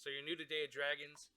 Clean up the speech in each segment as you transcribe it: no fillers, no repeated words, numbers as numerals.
So you're new to Day of Dragons.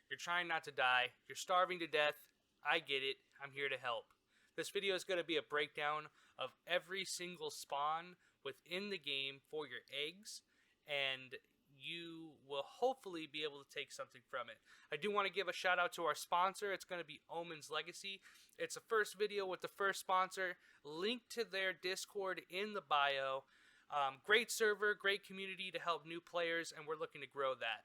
You're trying not to die. You're starving to death. I get it. I'm here to help. This video is going to be a breakdown of every single spawn within the game for your eggs, and you will hopefully be able to take something from it. I do want to give a shout out to our sponsor. It's going to be Omen's Legacy. It's the first video with the first sponsor. Link to their Discord in the bio. Great server, great community to help new players, and we're looking to grow that.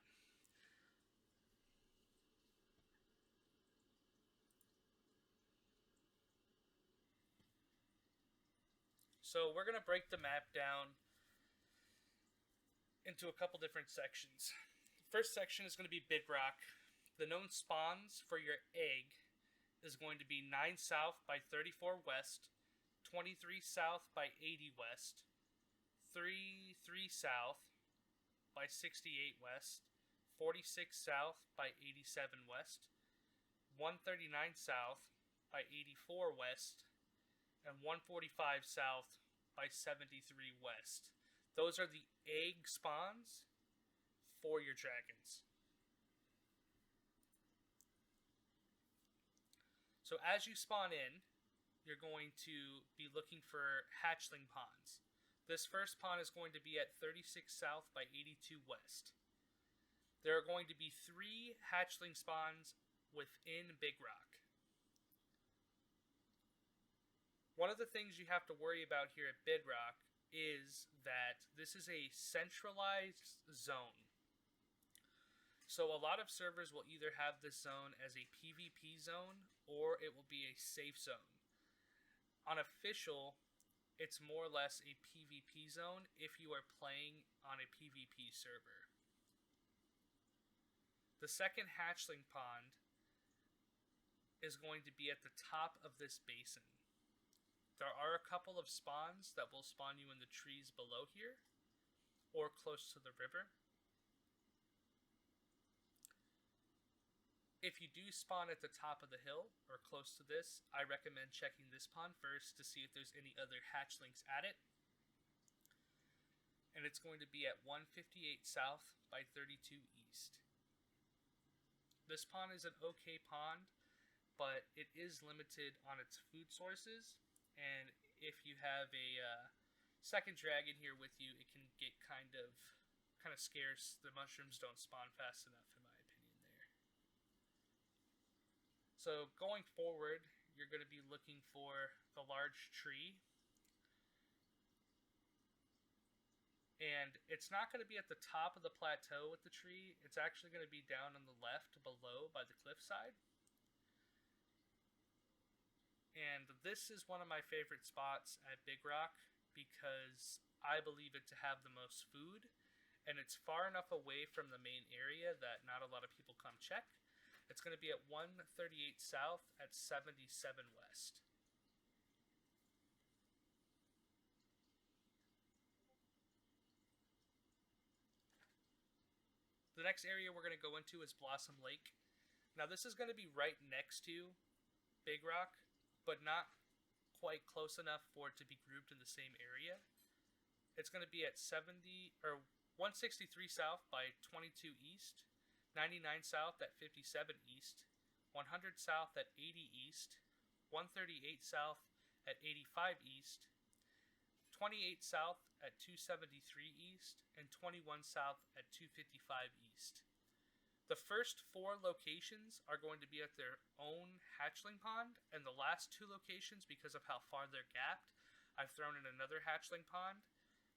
So we're going to break the map down into a couple different sections. The first section is going to be Bedrock. The known spawns for your egg is going to be 9 south by 34 west, 23 south by 80 west, 3 south by 68 west, 46 south by 87 west, 139 south by 84 west, and 145 south by 73 west. Those are the egg spawns for your dragons. So as you spawn in, you're going to be looking for hatchling ponds. This first pond is going to be at 36 south by 82 west. There are going to be 3 hatchling spawns within Big Rock. One of the things you have to worry about here at Bedrock is that this is a centralized zone. So a lot of servers will either have this zone as a PvP zone or it will be a safe zone. On official, it's more or less a PvP zone if you are playing on a PvP server. The second hatchling pond is going to be at the top of this basin. There are a couple of spawns that will spawn you in the trees below here or close to the river. If you do spawn at the top of the hill or close to this, I recommend checking this pond first to see if there's any other hatchlings at it. And it's going to be at 158 south by 32 east. This pond is an okay pond, but it is limited on its food sources. And if you have a second dragon here with you, it can get kind of scarce. The mushrooms don't spawn fast enough, in my opinion, there. So going forward, you're going to be looking for the large tree. And it's not going to be at the top of the plateau with the tree. It's actually going to be down on the left below by the cliffside. And this is one of my favorite spots at Big Rock because I believe it to have the most food, and it's far enough away from the main area that not a lot of people come check. It's going to be at 138 south at 77 west. The next area we're going to go into is Blossom Lake. Now this is going to be right next to Big Rock, but not quite close enough for it to be grouped in the same area. It's going to be at 163 south by 22 east, 99 south at 57 east, 100 south at 80 east, 138 south at 85 east, 28 south at 273 east, and 21 south at 255 east. The first 4 locations are going to be at their own hatchling pond, and the last 2 locations, because of how far they're gapped, I've thrown in another hatchling pond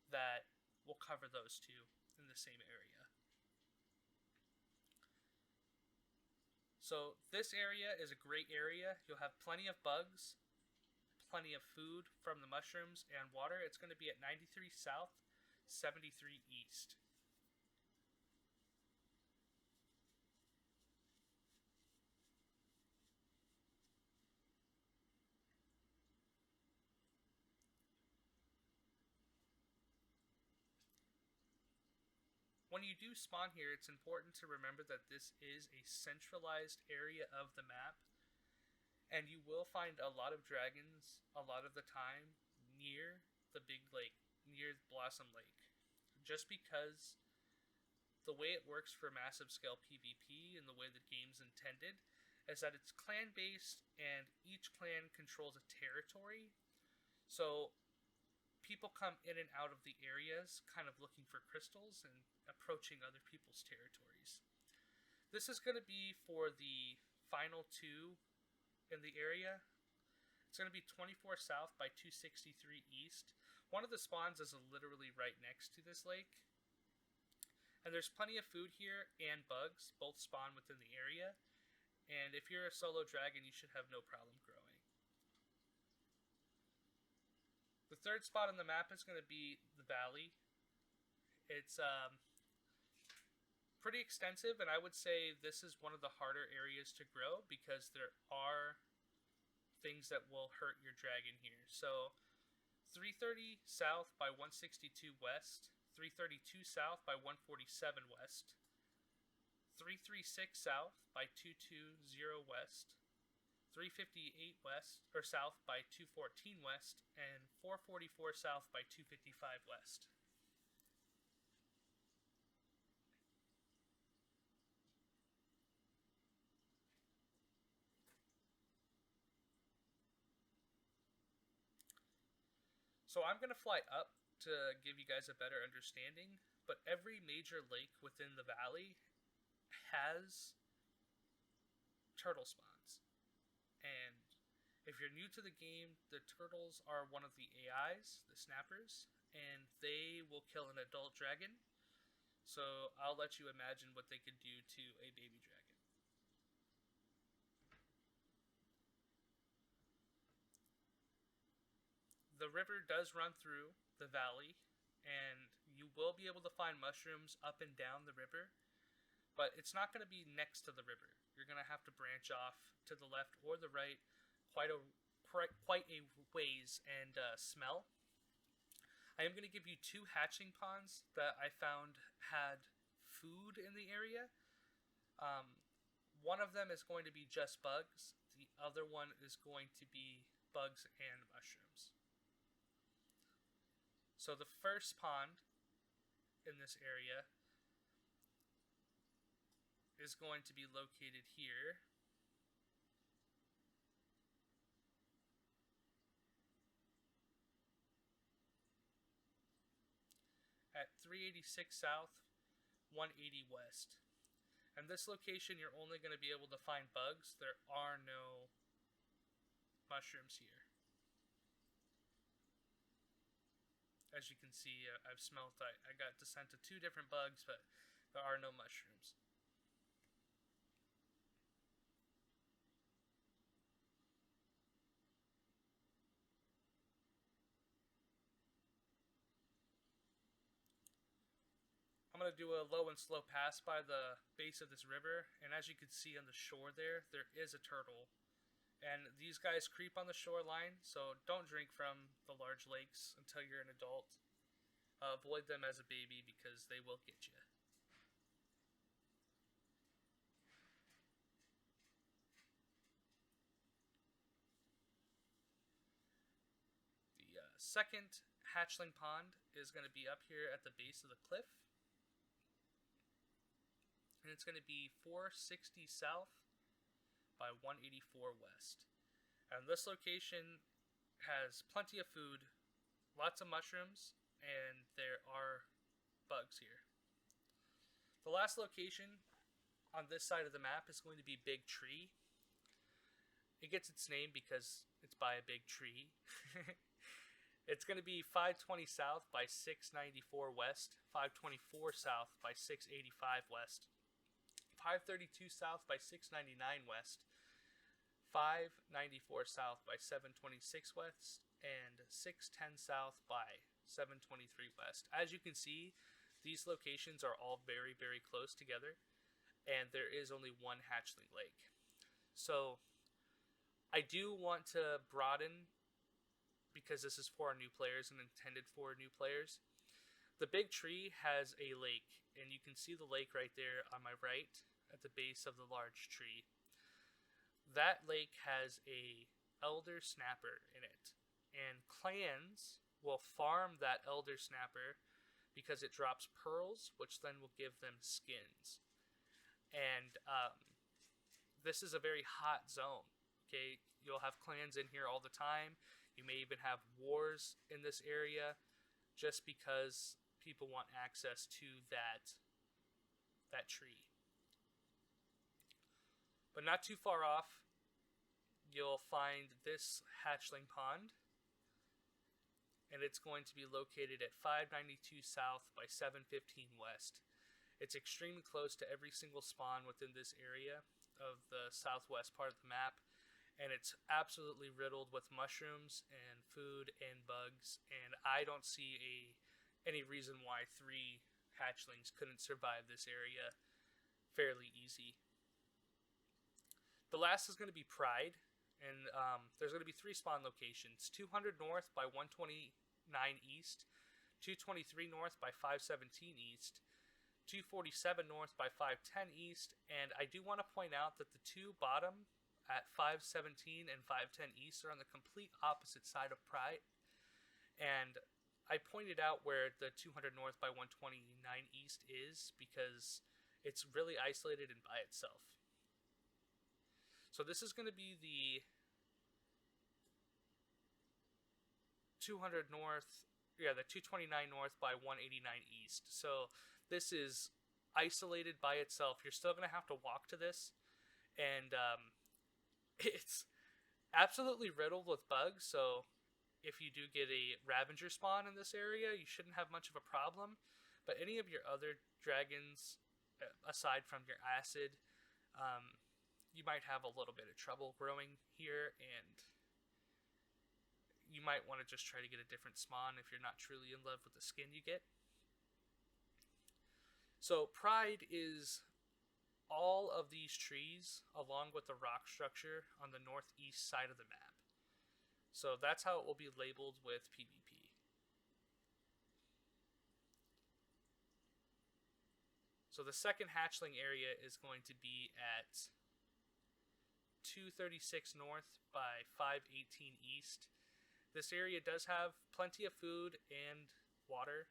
that will cover those 2 in the same area. So this area is a great area. You'll have plenty of bugs, plenty of food from the mushrooms, and water. It's going to be at 93 south, 73 east. When you do spawn here, it's important to remember that this is a centralized area of the map, and you will find a lot of dragons a lot of the time near the big lake, near Blossom Lake, just because the way it works for massive scale PvP and the way the game's intended is that it's clan based and each clan controls a territory. So people come in and out of the areas kind of looking for crystals and approaching other people's territories. This is going to be for the final two in the area. It's going to be 24 south by 263 east. One of the spawns is literally right next to this lake. And there's plenty of food here and bugs, both spawn within the area. And if you're a solo dragon, you should have no problem growing. The third spot on the map is going to be the valley. It's pretty extensive, and I would say this is one of the harder areas to grow because there are things that will hurt your dragon here. So 330 south by 162 west, 332 south by 147 west, 336 south by 220 west, 358 west or south by 214 west, and 444 south by 255 west. So I'm going to fly up to give you guys a better understanding, but every major lake within the valley has turtle spawns. And if you're new to the game, the turtles are one of the AIs, the snappers, and they will kill an adult dragon. So I'll let you imagine what they could do to a baby dragon. The river does run through the valley, and you will be able to find mushrooms up and down the river, but it's not going to be next to the river. You're going to have to branch off to the left or the right quite a ways and smell. I am going to give you two hatching ponds that I found had food in the area. One of them is going to be just bugs. The other one is going to be bugs and mushrooms. So the first pond in this area is going to be located here. At 386 south, 180 west. And this location, you're only going to be able to find bugs. There are no mushrooms here. As you can see, I've smelt, I got descent to 2 different bugs, but there are no mushrooms. I'm going to do a low and slow pass by the base of this river, and as you can see on the shore there is a turtle. And these guys creep on the shoreline, so don't drink from the large lakes until you're an adult. Avoid them as a baby because they will get you. The second hatchling pond is going to be up here at the base of the cliff. And it's going to be 460 south by 184 west. And this location has plenty of food, lots of mushrooms, and there are bugs here. The last location on this side of the map is going to be Big Tree. It gets its name because it's by a big tree. It's going to be 520 south by 694 west, 524 south by 685 west, 532 south by 699 west, 594 south by 726 west, and 610 south by 723 west. As you can see, these locations are all very, very close together, and there is only one hatchling lake. So I do want to broaden, because this is for new players and intended for new players. The Big Tree has a lake, and you can see the lake right there on my right at the base of the large tree. That lake has a elder snapper in it, and clans will farm that elder snapper because it drops pearls, which then will give them skins. And this is a very hot zone. Okay, you'll have clans in here all the time. You may even have wars in this area, just because people want access to that tree. But not too far off, you'll find this hatchling pond, and it's going to be located at 592 south by 715 west. It's extremely close to every single spawn within this area of the southwest part of the map, and it's absolutely riddled with mushrooms and food and bugs, and I don't see any reason why 3 hatchlings couldn't survive this area fairly easy. The last is going to be Pride, and there's going to be 3 spawn locations: 200 north by 129 east, 223 north by 517 east, 247 north by 510 east, and I do want to point out that the 2 bottom at 517 and 510 east are on the complete opposite side of Pride, and I pointed out where the 200 north by 129 east is because it's really isolated and by itself. So this is going to be the 200 north, the 229 north by 189 east. So this is isolated by itself. You're still going to have to walk to this, and it's absolutely riddled with bugs. So if you do get a Ravager spawn in this area, you shouldn't have much of a problem. But any of your other dragons, aside from your acid, you might have a little bit of trouble growing here, and you might want to just try to get a different spawn if you're not truly in love with the skin you get. So Pride is all of these trees along with the rock structure on the northeast side of the map. So that's how it will be labeled with PvP. So the second hatchling area is going to be at 236 north by 518 east. This area does have plenty of food and water.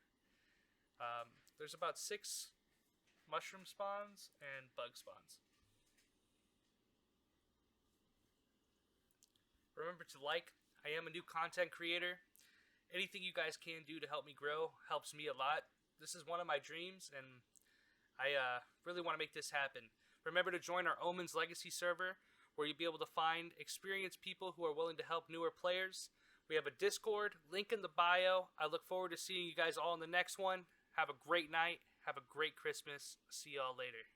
There's about 6 mushroom spawns and bug spawns. Remember to like. I am a new content creator. Anything you guys can do to help me grow helps me a lot. This is one of my dreams, and I really want to make this happen. Remember to join our Omens Legacy server, where you'll be able to find experienced people who are willing to help newer players. We have a Discord, link in the bio. I look forward to seeing you guys all in the next one. Have a great night. Have a great Christmas. See y'all later.